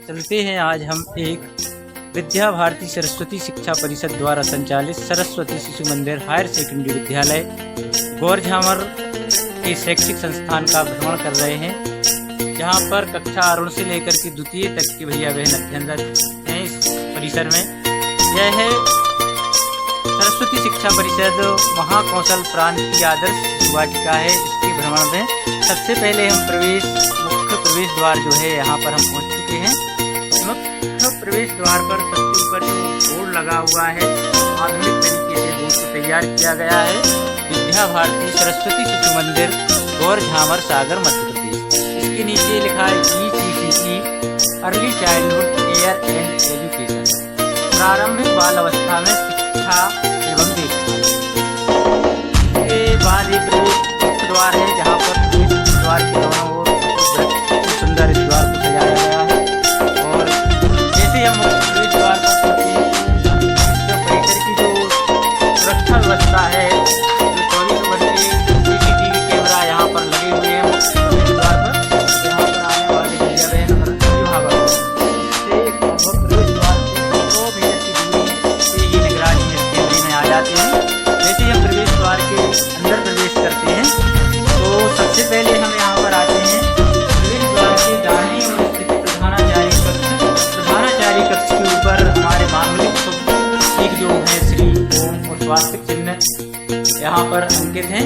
चलते हैं आज हम एक विद्या भारती सरस्वती शिक्षा परिषद द्वारा संचालित सरस्वती शिशु मंदिर हायर सेकेंडरी विद्यालय गौरझामर के शैक्षिक संस्थान का भ्रमण कर रहे हैं, जहां पर कक्षा आरूढ़ से लेकर के द्वितीय तक के भैया बहन अध्ययनरत हैं। इस परिसर में यह है सरस्वती शिक्षा परिषद महाकौशल प्रांत की आदर्श वाटिका है। इसके भ्रमण में सबसे पहले हम मुख्य प्रवेश द्वार जो है यहाँ पर हम पहुँच चुके हैं। मुख्य प्रवेश द्वार पर सबसे ऊपर जो बोर्ड लगा हुआ है, आधुनिक तरीके से बोर्ड को तैयार किया गया है। विद्या भारती सरस्वती शिशु मंदिर गौरझामर सागर मध्य प्रदेश। इसके नीचे लिखा है ECCE early childhood care and education, प्रारंभिक बाल अवस्था में शिक्षा एवं देखभाल। इसके बाद एक प्रवेश द्वार है, जहाँ पर प्रवेश द्वार के दोनों ओर सुंदर इस द्वार को सजाया गया है। और जैसे हम प्रवेश द्वार पर परिसर की जो सुरक्षा व्यवस्था है, जो 24 घंटे CCTV कैमरा यहाँ पर लगे हुए हैं प्रवेश द्वार पर। यहाँ पर आने वाले भैया बहन और अभिभावक से प्रवेश द्वार से 100 मीटर की दूरी से ही निगरानी केंद्र में आ जाते हैं। जैसे हम प्रवेश द्वार के अंदर प्रवेश करते हैं तो सबसे पहले हम यहाँ पर आते हैं प्रवेश द्वार के दाहिनी ओर स्थित प्रधानाचार्य कक्ष के ऊपर हमारे मांगलिक प्रतीक जो है श्री ओम और स्वास्तिक चिन्ह यहाँ पर अंकित हैं।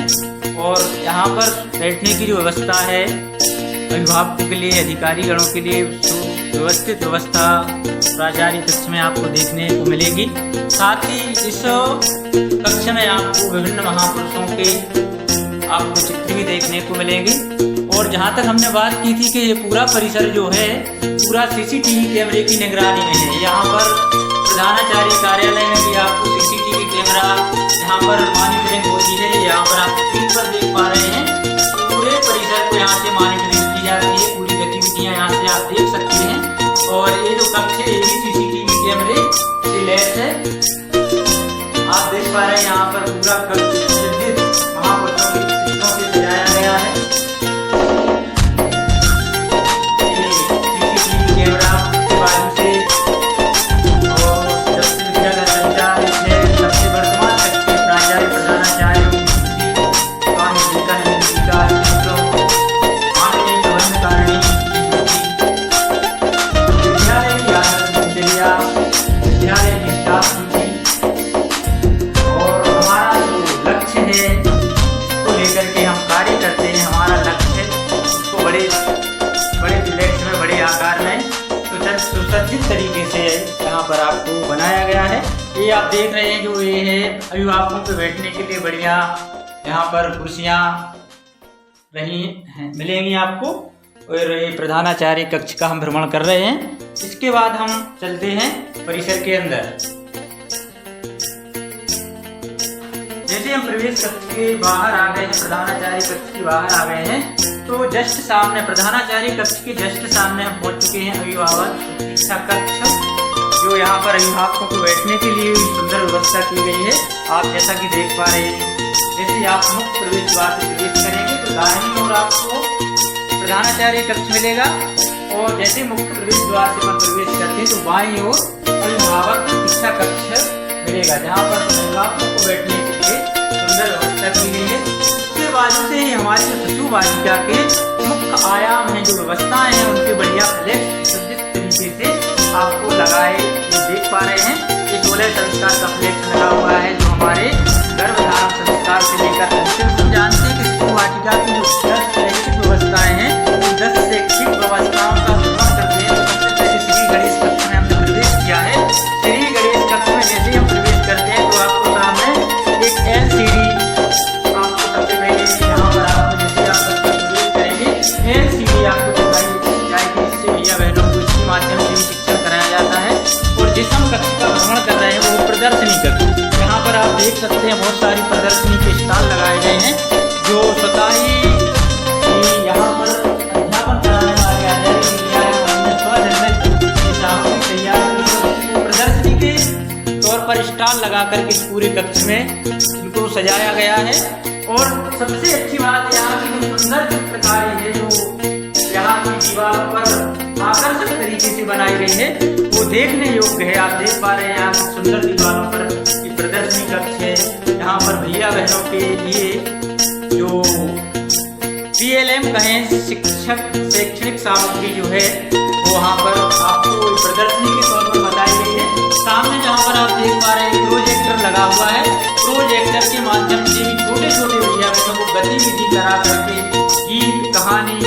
और यहाँ पर बैठने की जो व्यवस्था है अभिभावकों के लिए, अधिकारी गणों के लिए व्यवस्थित व्यवस्था प्राचार्य कक्ष में आपको देखने को मिलेगी। साथ ही इस कक्ष में आपको विभिन्न महापुरुषों के आपको चित्र भी देखने को मिलेंगे। और जहाँ तक हमने बात की थी कि ये पूरा परिसर जो है पूरा CCTV कैमरे की निगरानी में है। यहाँ पर प्रधानाचार्य कार्यालय में भी आपको CCTV कैमरा यहाँ पर मॉनिटरिंग होती है। यहाँ पर आप स्क्रीन पर देख पा रहे हैं, पूरे परिसर को यहाँ से मॉनिटरिंग की जाती है, पूरी गतिविधियाँ यहाँ से आप देख सकते हैं। और ये जो कक्ष है ये भी CCTV कैमरे से लैस है। आप देख पा रहे हैं यहाँ पर पूरा कक्ष महापुरुषों के चित्रों से सजाया गया है। CCTV कैमरा के बाजू से और सबसे विद्या का संचार इसमें सबसे वर्तमान तक के प्राचार्य प्रधानाचार्य स्वामी विवेकानंद जी का चित्रों माननीय प्रबंधकारिणी विद्यालय की आदर्श दिनचर्या, विद्यालय की स्टाफ सूची और हमारा जो लक्ष्य है इसको लेकर के हम कार्य करते हैं। हमारा लक्ष्य है उसको बड़े फ्लैक्स में, बड़े आकार में सुसज्जित तरीके से यहाँ पर आपको बनाया गया है। ये आप देख रहे हैं जो ये है अभिभावकों के बैठने के लिए बढ़िया यहाँ पर कुर्सियाँ रही हैं मिलेंगी आपको। और ये प्रधानाचार्य कक्ष का हम भ्रमण कर रहे हैं। इसके बाद हम चलते हैं परिसर के अंदर। जैसे हम प्रवेश कक्ष के बाहर आ गए हैं, प्रधानाचार्य कक्ष के बाहर आ गए हैं, तो जस्ट सामने प्रधानाचार्य कक्ष के जस्ट सामने हम पहुंच चुके हैं अभिभावक शिक्षा कक्ष, जो यहाँ पर अभिभावकों को बैठने के लिए सुंदर व्यवस्था की गई है। आप जैसा कि देख पा रहे हैं, जैसे आप मुख्य प्रवेश द्वार से प्रवेश करेंगे तो दाहिनी ओर आपको प्रधानाचार्य कक्ष मिलेगा। और जैसे मुख्य प्रवेश द्वार से हम प्रवेश करते हैं तो बाईं ओर अभिभावक शिक्षा कक्ष मिलेगा, जहाँ पर अभिभावकों को बैठने के लिए सुंदर व्यवस्था की गई है। इसके बाजू से हमारी शिशु वाटिका के मुख्य आयाम हैं, जो व्यवस्थाएं हैं उनके बढ़िया फ्लैक्स सुसज्जित तरीके से आपको लगाए देख पा रहे हैं। ये 16 संस्कार का फ्लैक्स लगा हुआ है, जो हमारे गर्भधारण संस्कार से लेकर अंतिम। जानते हैं कि शिशु वाटिका की जो 10 शैक्षिक व्यवस्थाएं हैं, 10 शैक्षिक व्यवस्थाओं का भ्रमण करते हैं। सबसे पहले श्री गणेश कक्ष में हमने प्रवेश किया है। श्री गणेश कक्ष में जैसे हम प्रवेश करते हैं तो आपको सामने एक LCD आपको सबसे पहले यहाँ पर आपको जैसे आप प्रवेश करेंगे LCD आपको दिखाई जाएगी। इससे भैया बहनों को इसके माध्यम से भी शिक्षण कराया जाता है। और जिस हम कक्ष का भ्रमण कर रहे हैं वो प्रदर्शनी कक्ष, यहाँ पर आप देख सकते हैं बहुत सारी प्रदर्शनी के स्टॉल लगाए गए हैं, जो स्वतः ही यहाँ पर अध्यापन कराने वाले आचार्य स्वनिर्मित सामग्री तैयार प्रदर्शनी के तौर पर स्टॉल लगा करके इस पूरे कक्ष में इनको सजाया गया है। और सबसे अच्छी बात यहाँ की जो सुंदर चित्रकारी है, जो यहाँ की की दीवारों पर आकर्षक तरीके से बनाई गई है, वो देखने योग्य है। आप देख पा रहे हैं यहाँ सुंदर दीवारों पर प्रदर्शनी कक्ष है। यहाँ पर भैया बहनों के लिए जो PLM कहें शिक्षक शैक्षणिक सामग्री जो है वो वहाँ पर आपको प्रदर्शनी के तौर पर बताई गई है। सामने जहाँ पर आप देख पा रहे हैं प्रोजेक्टर लगा हुआ है। प्रोजेक्टर के माध्यम से भी छोटे छोटे भैया बहनों को गतिविधि करा करके गीत, कहानी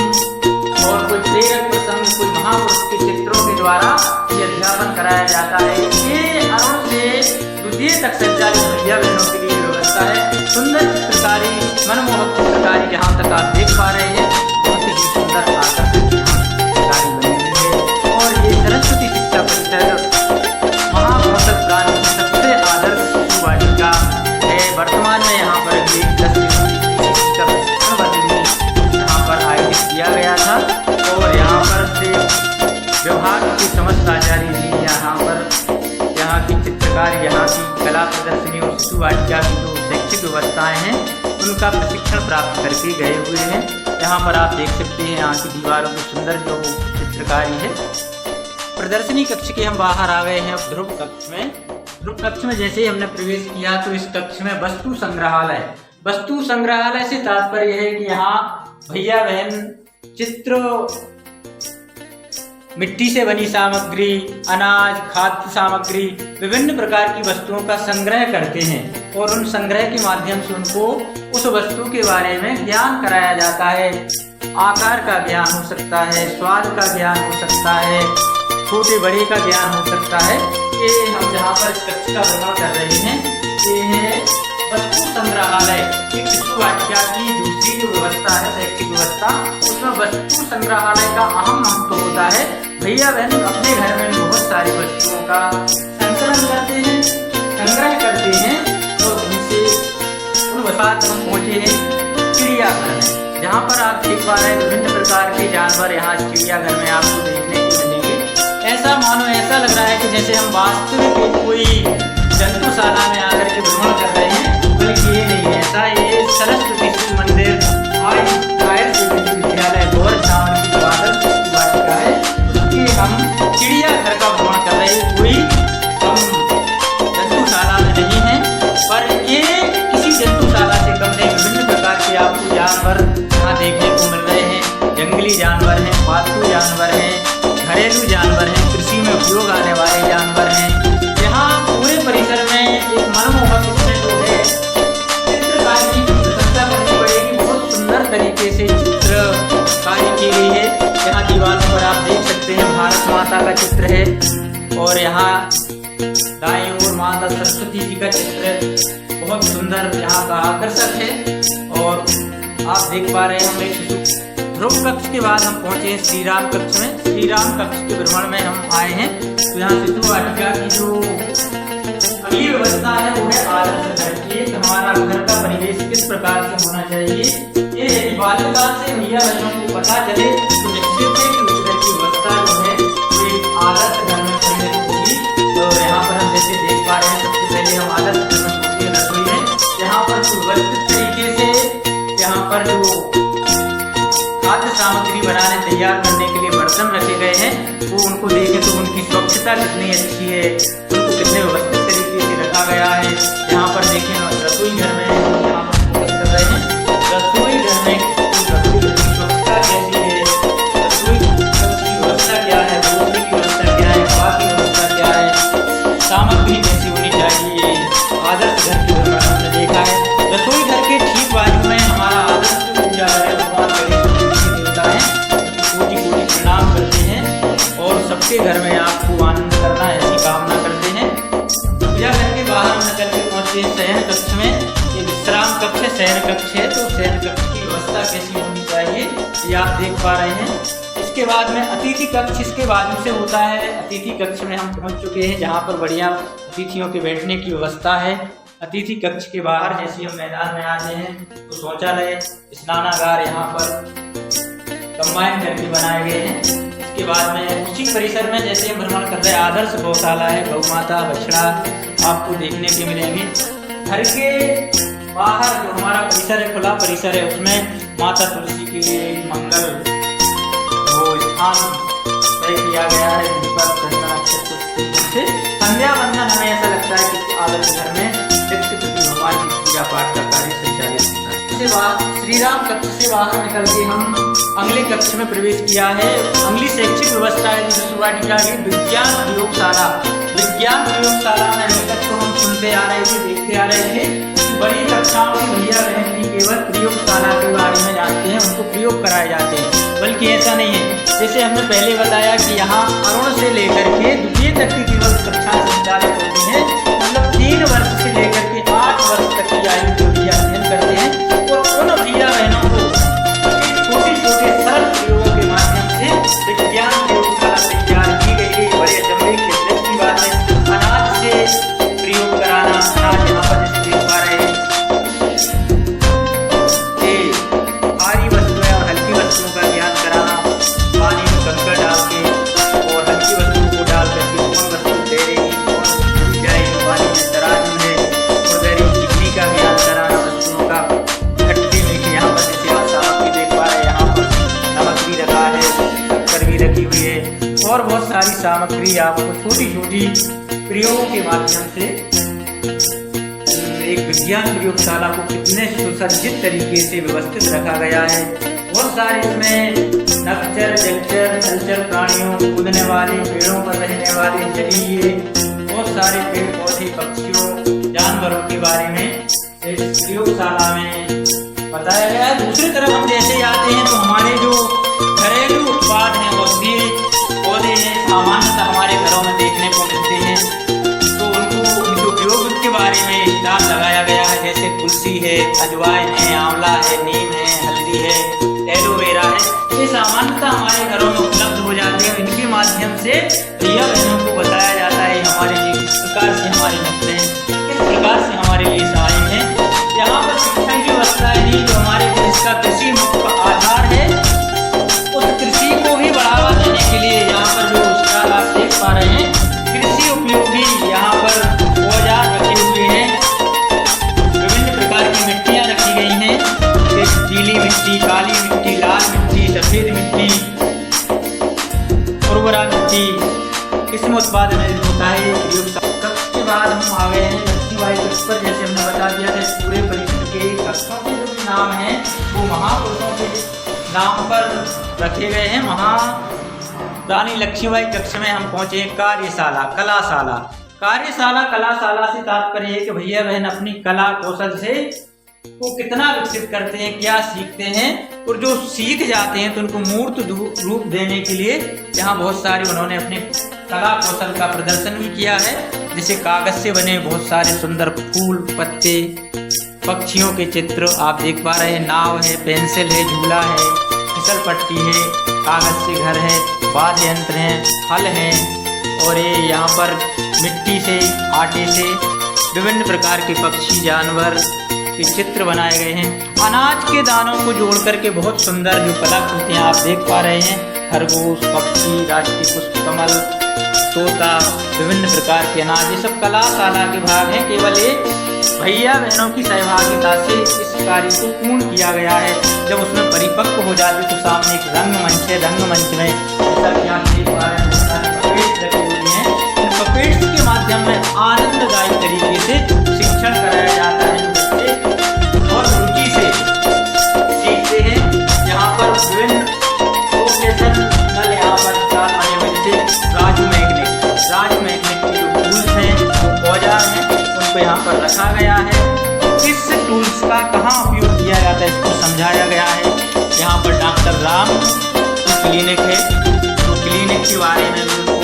और कोई प्रेरक प्रसंग, कोई महापुरुष के चित्रों के द्वारा ये अध्यापन कराया जाता है। ये अरुण से द्वितीय तक संचालित भैया बहनों के लिए व्यवस्था है। सुंदर चित्रकारी, मनमोहक चित्रकारी जहाँ तक आप देख पा रहे हैं, बहुत ही सुंदर आकर्षक चित्रकारी बनी हुई है। और ये सरस्वती शिक्षा परिषद महामहोत्सव गान की सबसे आदर्श वाटिका है। वर्तमान में यहाँ पर किया गया था और यहाँ पर से विभाग के समस्त आचार्य जी यहाँ की चित्रकारी, यहाँ की कला प्रदर्शनी और शिशु वाटिका की जो शैक्षिक व्यवस्थाएं हैं उनका प्रशिक्षण प्राप्त करके गए हुए हैं। यहाँ पर आप देख सकते हैं यहाँ की दीवारों की सुंदर जो चित्रकारी है। प्रदर्शनी कक्ष के हम बाहर आ गए हैं। ध्रुव कक्ष में, ध्रुव कक्ष में जैसे ही हमने प्रवेश किया तो इस कक्ष में वस्तु संग्रहालय, वस्तु संग्रहालय से तात्पर्य है कि यहाँ भैया बहन चित्र, मिट्टी से बनी सामग्री, अनाज, खाद्य सामग्री, विभिन्न प्रकार की वस्तुओं का संग्रह करते हैं और उन संग्रह के माध्यम से उनको उस वस्तु के बारे में ज्ञान कराया जाता है। आकार का ज्ञान हो सकता है, स्वाद का ज्ञान हो सकता है, छोटे बड़े का ज्ञान हो सकता है। ये हम जहाँ पर इस कक्ष का भ्रमण कर रहे हैं, ये है वस्तु संग्रहालय। एक शिशु वाटिका की दूसरी जो व्यवस्था है, शैक्षिक व्यवस्था, उसमें वस्तु संग्रहालय का अहम महत्व होता है। भैया बहन अपने घर में बहुत सारी वस्तुओं का संकलन करते हैं, संग्रह करते हैं और उनसे उन वसात हम पहुंचे हैं चिड़ियाघर में, जहाँ पर आप देख पा रहे हैं विभिन्न प्रकार के जानवर यहाँ चिड़ियाघर में आपको देखने को मिलेंगे। ऐसा मानो, ऐसा लग रहा है कि जैसे हम वास्तविक कोई जंतुशाला में आकर के भ्रमण कर रहे हैं, बल्कि ये नहीं है ऐसा। ये सरस्वती शिशु मंदिर विद्यालय गौर सावन की आदर्श वाटिका है, उसके हम चिड़ियाघर का भ्रमण कर रहे हैं। कोई हम जंतुशाला में नहीं है, पर ये किसी जंतुशाला से कम नहीं। विभिन्न प्रकार के आपको जानवर यहाँ देखने को मिल रहे हैं। जंगली जानवर हैं, पालतू जानवर हैं, घरेलू जानवर हैं, कृषि में उपयोग आने वाले जानवर हैं। यहाँ पूरे परिसर में एक मनमोहक जो है चित्रकारी की प्रशंसा करनी पड़ेगी। बहुत सुंदर तरीके से चित्रकारी की गई है। यहाँ दीवारों पर आप देख सकते हैं भारत माता का चित्र है और यहाँ दाईं ओर माता सरस्वती जी का चित्र बहुत सुंदर यहाँ का आकर्षक है। और आप देख पा रहे हैं हम एक ध्रुव कक्ष के बाद हम पहुंचे हैं श्रीराम कक्ष में। श्रीराम कक्ष के भ्रमण में हम आए हैं तो यहाँ शिशु वाटिका की जो अगली व्यवस्था है वो है आदर्श घर की। हमारा घर का परिवेश किस प्रकार से होना चाहिए, ये यदि बाल्यकाल से भैया बहनों को पता चले तो निश्चित है कि उस घर की व्यवस्था जो है एक आदर्श घर में परिणत होगी। तो यहाँ पर हम जैसे देख पा रहे हैं, सबसे पहले हम आदर्श घर में पहुंचे रसोई में, यहाँ पर सुव्यवस्थित तरीके से यहाँ पर जो खाद्य सामग्री बनाने तैयार करने के लिए बर्तन रखे गए हैं, वो उनको देखें तो उनकी स्वच्छता कितनी अच्छी है, उनको कितने व्यवस्थित तरीके से रखा गया है। यहाँ पर देखें रसोई घर में यहाँ पर फोकस कर रहे हैं, रसोई घर में रसोई की स्वच्छता कैसी है, रसोई की व्यवस्था क्या है, बोलने की व्यवस्था क्या है, हवा की व्यवस्था क्या है, सामग्री कैसी होनी चाहिए। आदर्श घर के भ्रमण हमने देखा है। रसोई घर के ठीक बाजू में हमारा आदर्श पूजा है, कोटि कोटि प्रणाम करते हैं और सबके घर में आपको आनंद करना ऐसी कामना करते हैं। पूजा घर के बाहर हम निकल के पहुंचे शयन कक्ष में। ये विश्राम कक्ष है, शयन कक्ष है, तो शयन कक्ष की व्यवस्था कैसी होनी चाहिए ये आप देख पा रहे हैं। इसके बाद में अतिथि कक्ष इसके बाजू से होता है। अतिथि कक्ष में हम पहुंच चुके हैं, जहाँ पर बढ़िया अतिथियों के बैठने की व्यवस्था है। अतिथि कक्ष के बाहर जैसे हम मैदान में आते हैं तो शौचालय, स्नानागार यहाँ पर कंबाइन करके बनाए गए हैं। इसके बाद में उसी परिसर में जैसे हम भ्रमण कर रहे हैं आदर्श गौशाला है, गौ माता बछड़ा आपको देखने के मिलेंगे। घर के बाहर जो हमारा परिसर है, खुला परिसर है, उसमें माता तुलसी के लिए मंगल वो स्थान तय किया गया है दीपक से संध्या वंदन। हमें ऐसा लगता है कि आदर्श घर में नित्य भगवान की पूजा पाठ का कार्य संचालित होता है। इसके बाद श्री राम कक्ष से बाहर निकल के हम अगले कक्ष में प्रवेश किया है। अगली शैक्षिक व्यवस्था है शिशु वाटिका की विज्ञान प्रयोगशाला। विज्ञान प्रयोगशाला में अभी तक तो हम सुनते आ रहे थे, देखते आ रहे थे। बड़ी कक्षाओं की भैया बहन भी केवल प्रयोगशाला के बारे में जानते हैं, उनको प्रयोग कराए जाते हैं, बल्कि ऐसा नहीं है। जैसे हमने पहले बताया कि यहाँ अरुण से लेकर के द्वितीय तक की केवल कक्षा संचालित होती है, मतलब 3 वर्ष से लेकर के 8 वर्ष तक की आयु के भैया अध्ययन करते हैं। और उन भैया बहनों को छोटे छोटे सरल प्रयोगों के माध्यम से विज्ञान प्रयोगशाला तैयार की गई है। बड़े अचंभे के दृष्टि की बात है। अनाज से प्रयोग कराना, अनाज यहाँ पर जैसे देख पा रहे हैं, भारी वस्तुएं और हल्की वस्तुओं का ज्ञान कराना, पानी में कंकड़ डाल के और हल्की वस्तुओं को डाल करके कौन वस्तु तैरेगी, कौन जाएगी पानी में, तराजू है और गहरी चिकनी का ज्ञान कराना, वस्तुओं का खट्टी मीठी। यहाँ पर जैसे आप सामग्री देख पा रहे हैं, यहाँ पर नमक भी रखा है, शक्कर भी रखी हुई है और बहुत सारी सामग्री आपको छोटी छोटी प्रयोगों के माध्यम से एक विज्ञान प्रयोगशाला को कितने सुसज्जित तरीके से व्यवस्थित रखा गया है। बहुत सारे इसमें नक्चर, जलचर, जलचर प्राणियों, कूदने वाले, पेड़ों पर रहने वाले जलीय, बहुत सारे पेड़ पौधे, पक्षियों, जानवरों के बारे में इस प्रयोगशाला में बताया गया है। दूसरी तरफ हम जैसे आते हैं तो हमारे जो घरेलू उत्पाद हैं, औषधीय पौधे हैं, सामान्यतः हमारे घरों में देखने को मिलते हैं, तो उनके उपयोग के बारे में दाल लगाया गया है। जैसे तुलसी है, अजवाइन है, आंवला है, नीम है, हल्दी है, एलोवेरा है, ये सामान्यतः हमारे घरों में उपलब्ध हो जाते हैं। इनके माध्यम से भैया बहनों को बताया जाता है हमारे लिए किस प्रकार से हमारे मित्र हैं, किस प्रकार से हमारे लिए सहायक हैं। यहाँ पर शिक्षा की व्यवस्था है जो हमारे देश का कृषि मुख्य आधार है, उस कृषि को भी बढ़ावा देने के लिए यहाँ पर जो स्टॉल आप देख पा रहे हैं, कृषि उपयोगी यहाँ पर औजार रखे हुए हैं, विभिन्न प्रकार की मिट्टियाँ रखी गई हैं, जैसे पीली मिट्टी, काली मिट्टी, लाल मिट्टी, सफेद मिट्टी, उर्वरा मिट्टी, इसमें उत्पादन होता है। कक्ष के बाद हम आ गए हैं लक्ष्मीबाई कक्ष पर। जैसे हमने बता दिया था, पूरे परिसर के कक्षों के जो भी नाम हैं वो महापुरुषों के नाम पर रखे गए हैं। रानी लक्ष्मीबाई कक्ष में हम पहुंचे हैं कार्यशाला, कलाशाला। कार्यशाला, कलाशाला से तात्पर्य है कि भैया बहन अपनी कला कौशल से वो कितना विकसित करते हैं, क्या सीखते हैं, और जो सीख जाते हैं तो उनको मूर्त रूप देने के लिए यहाँ बहुत सारे उन्होंने अपने कला कौशल का प्रदर्शन भी किया है। जैसे कागज से बने बहुत सारे सुंदर फूल, पत्ते, पक्षियों के चित्र आप देख पा रहे हैं, नाव है, पेंसिल है, झूला है, फिसल पट्टी है, कागज से घर है, वाद्य यंत्र हैं, फल हैं, और ये यहाँ पर मिट्टी से, आटे से विभिन्न प्रकार के पक्षी, जानवर के चित्र बनाए गए हैं। अनाज के दानों को जोड़ करके बहुत सुंदर जो कलाकृतियाँ आप देख पा रहे हैं, खरगोश, पक्षी, राष्ट्रीय पुष्प कमल, तोता, विभिन्न प्रकार के अनाज, ये सब कलाशाला के भाग हैं। केवल ये भैया बहनों की सहभागिता से इस कार्य को पूर्ण किया गया है। जब उसमें परिपक्व हो जाते तो सामने एक रंगमंच है, रंगमंच में जैसा कि आप देख पा रहे हैं पपेट्स रखी हुई हैं। इन पपेट्स के माध्यम में आनंददायी तरीके से शिक्षण कराया जाता है। बच्चे बहुत रुचि से सीखते हैं। यहाँ पर विभिन्न प्रोफेशनल यहाँ पर बने हुए जैसे राजू मैग्नेट के जो टूल्स हैं, जो औजार हैं, उनको यहाँ पर रखा गया है। किस टूल्स का कहाँ उपयोग किया जाता है इसको समझाया गया है। यहाँ पर डॉक्टर राम की क्लिनिक है, तो क्लिनिक के बारे में उनको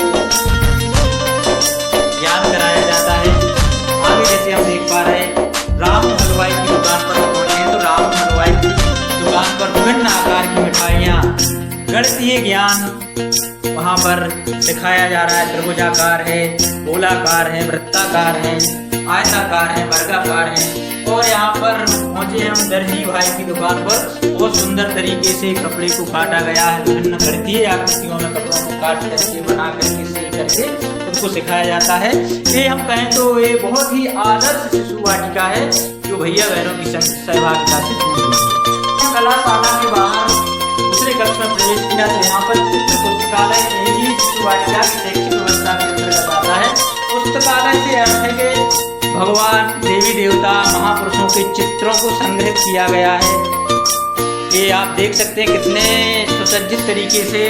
ज्ञान कराया जाता है। आगे जैसे हम देख पा रहे हैं राम हलवाई की दुकान पर पहुंचे हैं, तो राम हलवाई की दुकान पर विभिन्न आकार की मिठाइयाँ, गणितीय ज्ञान वहाँ पर सिखाया जा रहा है। त्रिभुजाकार है, गोलाकार है, वृत्ताकार है, आयताकार है, वर्गाकार है। और यहाँ पर पहुंचे हम दर्जी भाई की दुकान पर। बहुत सुंदर तरीके से कपड़े को काटा गया है, विभिन्न गणितीय आकृतियों में कपड़ों को काट करके, बना करके, सिल करके उनको सिखाया जाता है। ये हम कहें तो ये बहुत ही आदर्श शिशु वाटिका है जो भैया बहनों की सहभागिता से पूरी हुई है। कलाशाला के बाहर दूसरे कक्ष में प्रवेश किया तो यहाँ पर चित्र पुस्तकालय ही शिशु वाटिका की शैक्षिक व्यवस्था के अंतर्गत आता है। पुस्तकालय से अर्थ है कि भगवान, देवी देवता, महापुरुषों के चित्रों को संग्रहित किया गया है। ये आप देख सकते हैं कितने सुसज्जित तरीके से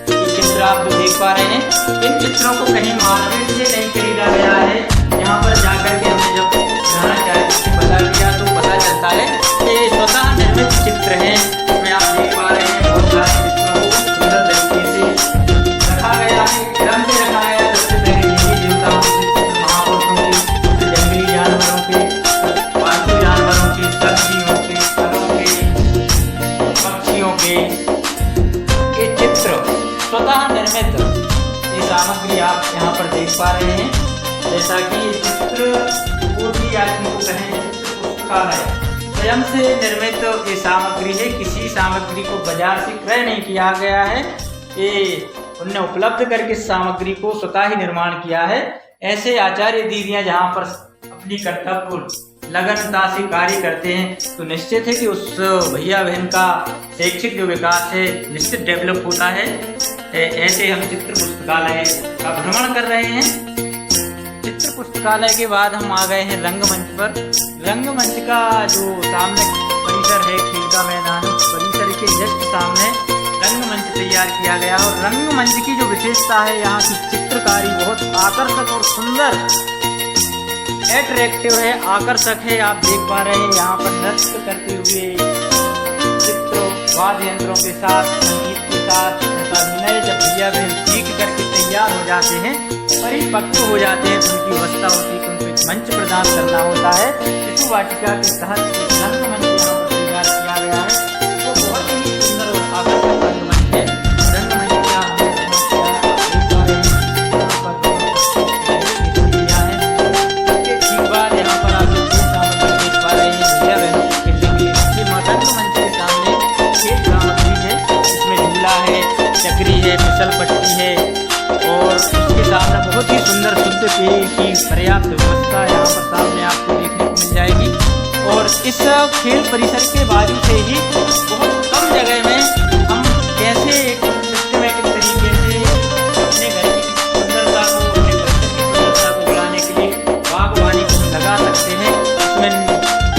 चित्र आप जो देख पा रहे हैं। इन चित्रों को कहीं मार्केट से नहीं खरीदा गया है। यहाँ पर जाकर के हमने जब प्रधानाचार्य से पता किया तो पता चलता है कि स्वतः निर्मित चित्र हैं। इसमें आप देख पा रहे हैं बहुत सारे चित्रों को सुंदर तरीके से रखा गया है, क्रम से रखा गया है। सबसे पहले देवी देवताओं के चित्र, महापुरुषों के, जंगली जानवरों के, पालतू जानवरों के, सब्जियों के, फलों के, पक्षियों के ये चित्र स्वतः निर्मित ये सामग्री आप यहाँ पर देख पा रहे हैं। जैसा कि ये चित्र कोठी या इनको कहें चित्र पुस्तकालय स्वयं से निर्मित ये सामग्री है। किसी सामग्री को बाजार से क्रय नहीं किया गया है। ये उन्हें उपलब्ध करके सामग्री को स्वतः ही निर्माण किया है। ऐसे आचार्य दीदियां जहाँ पर अपनी कर्तव्य लगनता से कार्य करते हैं तो निश्चित है कि उस भैया बहन का शैक्षिक जो विकास है निश्चित डेवलप होता है। ऐसे हम चित्र पुस्तकालय का भ्रमण कर रहे हैं। चित्र पुस्तकालय के बाद हम आ गए हैं रंगमंच पर। रंगमंच का जो सामने परिसर है, खेल का मैदान, परिसर के जस्ट सामने रंगमंच तैयार किया गया। और रंगमंच की जो विशेषता है, यहाँ की चित्रकारी बहुत आकर्षक और सुंदर, एट्रैक्टिव है, आकर्षक है। आप देख पा रहे हैं यहाँ पर नृत्य करते हुए चित्र वाद्य यंत्रों के साथ, संगीत के साथ अभिनय जब भैया बहन सीख करके तैयार हो जाते हैं, परिपक्व हो जाते हैं तो उनकी अवस्था होती है कि उनको एक मंच प्रदान करना होता है। शिशु वाटिका के तहत रंगमंच यहाँ पर तैयार किया गया है। तो बहुत ही सुंदर और आकर्षक रंगमंच है। रंगमंच का चक्री है, फिसल पट्टी है और उसके सामने बहुत ही सुंदर शुद्ध पेय की पर्याप्त व्यवस्था यहाँ पर सामने आपको देखने को मिल जाएगी। और इस खेल परिसर के बाजू से ही बहुत कम जगह में हम कैसे एक सिस्टमेटिक तरीके से अपने घर की सुंदरता को, अपने परिसर की सुंदरता को बढ़ाने के लिए बागवानी को लगा सकते हैं। इसमें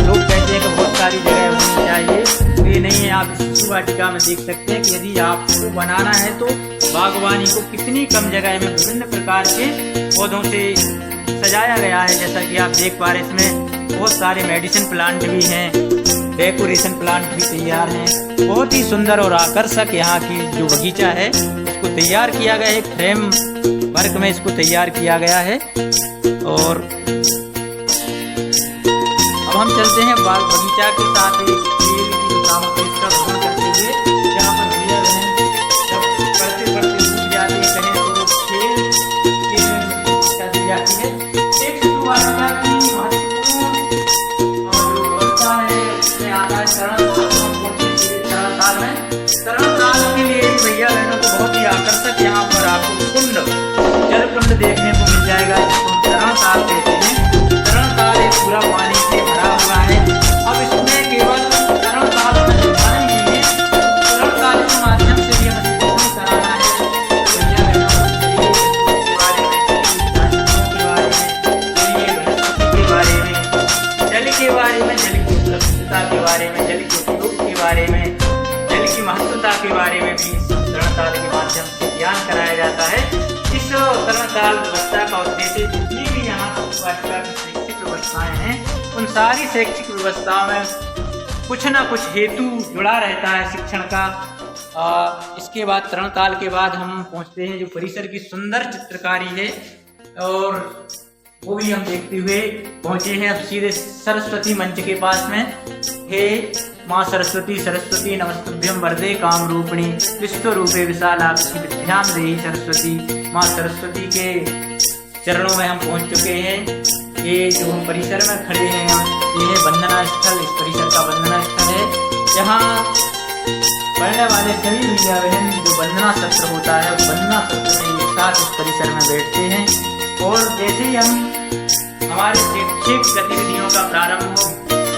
लोग कहते हैं कि बहुत सारी जगह होनी चाहिए, ये नहीं है। आप शिशु वाटिका में देख सकते हैं कि यदि आपको बनाना है तो बागवानी को कितनी कम जगह में विभिन्न प्रकार के पौधों से सजाया गया है। जैसा कि आप देख पा रहे हैं इसमें बहुत सारे मेडिसिन प्लांट भी हैं, डेकोरेशन प्लांट भी तैयार हैं। बहुत ही सुंदर और आकर्षक यहाँ की जो बगीचा है इसको तैयार किया गया है। फ्रेम वर्क में इसको तैयार किया गया है। और अब हम चलते हैं बगीचा के साथ ही खेल की सामग्री का भ्रमण करते हुए, जहाँ पर भैया बहन जब पढ़ते पढ़ते भूल जाते हैं कहें तो खेल की दी जाती है। एक शिशु वाटिका की महत्वपूर्ण और जो व्यवस्था है उसमें आता है तरण में। तरण ताल के लिए भैया बहनों को बहुत ही आकर्षक यहाँ पर आपको कुंड, जल कुंड देखने को मिल जाएगा, जिसको तरण ताल कहते हैं। तरण ताल एक पूरा पानी से भरा हुआ है। अब इसमें केवल तरण ताल में दिखाना ही नहीं है, तरण ताल के माध्यम से भी हमें शिक्षण कराना है। भैया बहनों के बारे में, के बारे में, जल के बारे में, जल की उपलब्धता के बारे में, जल के उपयोग के बारे में, जल की महत्वता के बारे में भी तरण ताल के माध्यम से ज्ञान कराया जाता है। इस तरण ताल व्यवस्था का उद्देश्य जितनी भी यहाँ वाटिका की शैक्षिक व्यवस्थाएं हैं उन सारी शैक्षिक व्यवस्थाओं में कुछ ना कुछ हेतु जुड़ा रहता है शिक्षण का। इसके बाद तरण ताल के बाद हम पहुँचते हैं जो परिसर की सुंदर चित्रकारी है, और वो भी हम देखते हुए पहुँचे हैं अब सीधे सरस्वती मंच के पास में। हे माँ सरस्वती, सरस्वती नमस्तुभ्यं वरदे काम रूपिणी विश्वरूपे विशालाक्षी विद्यां देहि सरस्वती। माँ सरस्वती के चरणों में हम पहुँच चुके हैं। ये जो हम परिसर में खड़े हैं ये है वंदना स्थल। इस परिसर का वंदना स्थल है जहाँ पढ़ने वाले सभी भैया बहन जो वंदना सत्र होता है वंदना सत्र में एक साथ इस परिसर में बैठते हैं। और जैसे ही हम हमारे शैक्षिक गतिविधियों का प्रारंभ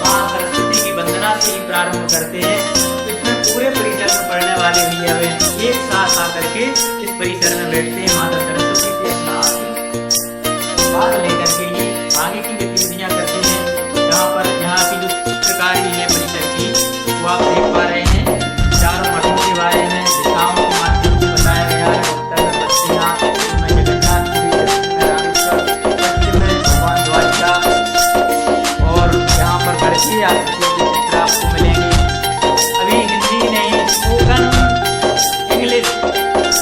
माँ सरस्वती की वंदना से ही प्रारंभ करते हैं, तो इसमें पूरे परिसर में पढ़ने वाले भैया बहन एक साथ आकर के इस परिसर में बैठते हैं, माता सरस्वती से अपना भाग लेकर के ये आगे की गतिविधियां करते हैं। यहाँ की जो चित्रकारी है परिसर की वो आप देख पा रहे हैं। चारों मठों के बारे में दिशाओं के माध्यम से बताया गया है। उत्तर में बद्रीनाथ, में जगन्नाथपुरी, में रामेश्वर, पश्चिम में भगवान द्वारका, और यहाँ पर गढ़ी आकृतियों के चित्र आपको मिलेंगे। अभी हिंदी नहीं, स्पोकन इंग्लिश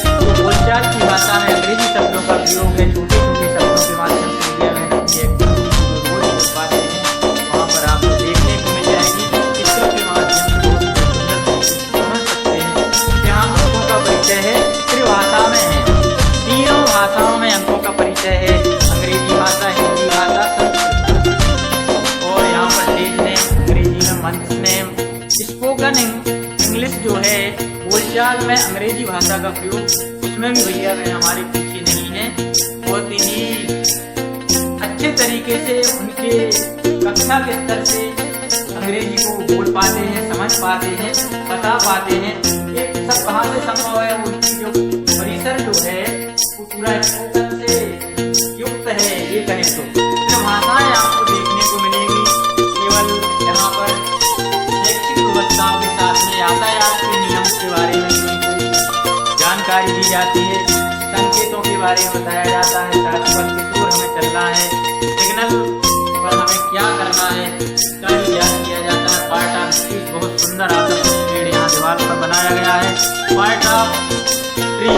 जो बोलचाल की भाषा में अंग्रेजी शब्दों का प्रयोग है, छोटे छोटे शब्दों के माध्यम से मीडिया में रोज पाते हैं, वहाँ पर आपको देखने को मिल जाएगी। चित्रों के माध्यम से बहुत सुंदर तरीके से समझ सकते हैं। यहाँ अंकों का परिचय है, त्रिभाषा में है, तीनों भाषाओं में अंकों का परिचय है, अंग्रेजी भाषा, हिंदी भाषा, संस्कृत। और यहाँ पर डेट नेम अंग्रेजी में, मंथ नेम। स्पोकन इंग्लिश जो है बोलचाल में अंग्रेजी भाषा का प्रयोग, उसमें भी भैया मैं हमारे पीछे नहीं है। बहुत ही अच्छे तरीके से उनके कक्षा के स्तर से अंग्रेजी को बोल पाते हैं, समझ पाते हैं, बता पाते हैं। ये सब कहाँ से संभव है? उनकी जो परिसर जो है वो पूरा स्पोकन से युक्त है, ये कहें तो भाषाएं आपको देखने को मिलेगी। केवल यहाँ पर शैक्षिक व्यवस्थाओं के साथ में यातायात के नियम के बारे में जानकारी दी जाती है, संकेतों के बारे में बताया जाता है, सड़क पर किस ओर हमें चलना है, सिग्नल पर हमें क्या करना है, इसका भी ज्ञान किया जाता है। पार्ट ऑफ स्पीच बहुत सुंदर आकर्षक पेड़ यहाँ दीवार पर बनाया गया है। पार्ट ऑफ ट्री,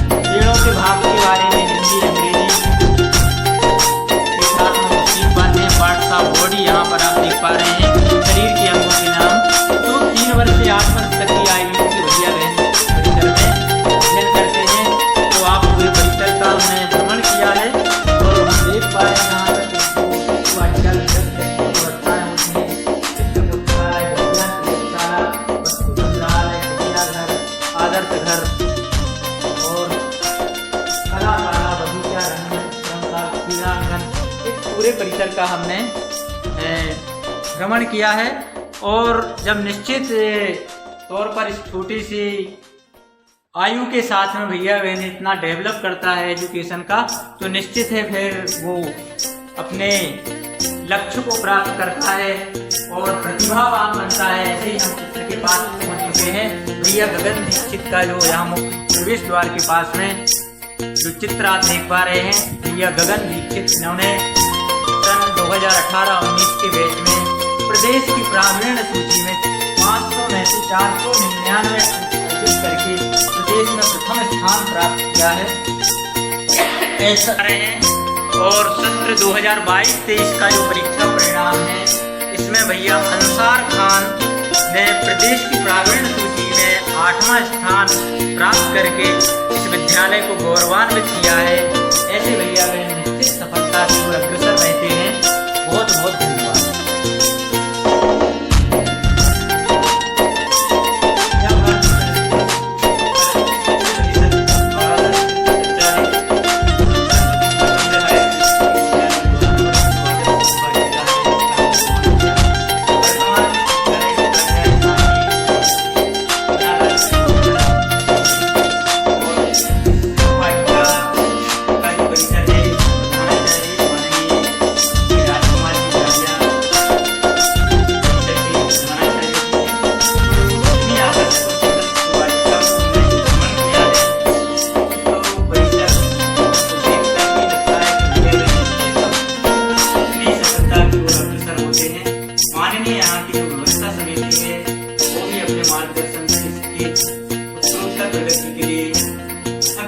पेड़ों के भाग के बारे में हिंदी अंग्रेजी के साथ में सीख पाते हैं। पार्ट्स ऑफ बॉडी यहाँ पर आप देख पा रहे हैं, शरीर के अंगों के नाम। जो 3 वर्ष से 8 वर्ष तक की आयु की भैया बहन परिसर में अध्ययन करते हैं, तो आप पूरे परिसर का हमने भ्रमण किया है और हम देख पा रहे हैं यहाँ पर आजकल व्यवस्थाएं होती हैं, चित्र पुस्तकालय, विज्ञान प्रयोगशाला, वस्तु संग्रहालय, चिड़ियाघर, आदर्श घर और कलाशाला, बगीचा, रंगशाला, क्रीड़ांगन, इस पूरे परिसर का हमने भ्रमण किया है। और जब निश्चित तौर पर इस छोटी सी आयु के साथ में भैया बहन इतना डेवलप करता है एजुकेशन का, तो निश्चित है फिर वो अपने लक्ष्य को प्राप्त करता है और प्रतिभावान बनता है। ऐसे ही हम चित्र के पास पहुंच चुके हैं। भैया गगन दीक्षित का जो यहाँ मुख्य प्रवेश द्वार के पास में जो चित्र आप देख पा रहे हैं, भैया गगन दीक्षित, इन्होंने सन 2018-19 के बैच में प्रदेश की प्रावीण्य सूची में 500 में से 499 अर्जित करके प्रदेश में प्रथम स्थान प्राप्त किया है। ऐसा रहे हैं। और सत्र 2022-23 का जो परीक्षा परिणाम है, इसमें भैया अंसार खान ने प्रदेश की प्रावीण्य सूची में 8वां स्थान प्राप्त करके इस विद्यालय को गौरवान्वित किया है। ऐसे भैया बहन निश्चित सफलता की ओर अग्रसर रहते हैं। बहुत बहुत धन्यवाद।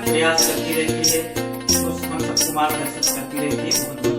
प्रयास करती रहती है, तो हम सबको मार्गदर्शन करती रहती है।